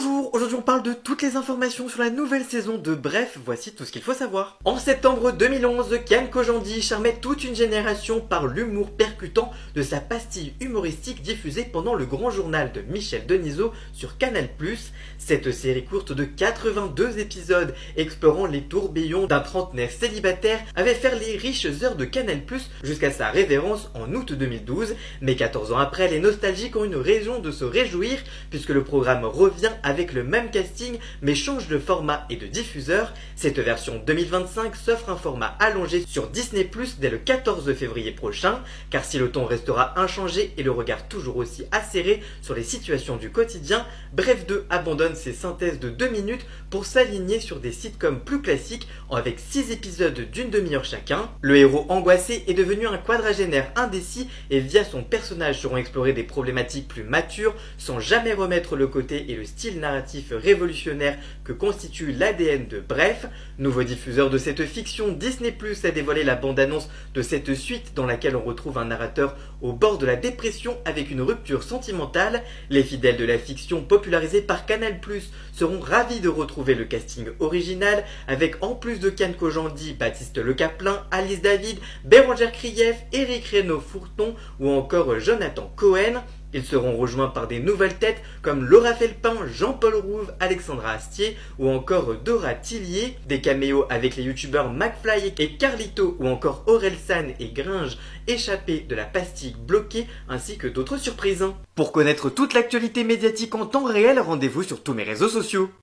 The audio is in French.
Bonjour, aujourd'hui on parle de toutes les informations sur la nouvelle saison de Bref, voici tout ce qu'il faut savoir. En septembre 2011, Kian Kojandi charmait toute une génération par l'humour percutant de sa pastille humoristique diffusée pendant le grand journal de Michel Denisot sur Canal+. Cette série courte de 82 épisodes explorant les tourbillons d'un trentenaire célibataire avait fait les riches heures de Canal+, jusqu'à sa révérence en août 2012, mais 14 ans après, les nostalgiques ont une raison de se réjouir puisque le programme revient avec le même casting mais change de format et de diffuseur. Cette version 2025 s'offre un format allongé sur Disney+ dès le 14 février prochain, car si le ton restera inchangé et le regard toujours aussi acéré sur les situations du quotidien, Bref 2 abandonne ses synthèses de 2 minutes pour s'aligner sur des sitcoms plus classiques avec 6 épisodes d'une demi-heure chacun. Le héros angoissé est devenu un quadragénaire indécis et via son personnage seront explorées des problématiques plus matures sans jamais remettre le côté et le style narratif révolutionnaire que constitue l'ADN de Bref. Nouveau diffuseur de cette fiction, Disney+ a dévoilé la bande-annonce de cette suite dans laquelle on retrouve un narrateur au bord de la dépression avec une rupture sentimentale. Les fidèles de la fiction popularisée par Canal+ seront ravis de retrouver le casting original avec en plus de Kian Kojandi, Baptiste Le Caplin, Alice David, Bérangère Krief, Éric Reynaud-Fourton ou encore Jonathan Cohen. Ils seront rejoints par des nouvelles têtes comme Laura Felpin, Jean-Paul Rouve, Alexandra Astier ou encore Dora Tillier. Des caméos avec les youtubeurs McFly et Carlito ou encore Orelsan et Gringe échappés de la pastille bloquée ainsi que d'autres surprises. Pour connaître toute l'actualité médiatique en temps réel, rendez-vous sur tous mes réseaux sociaux.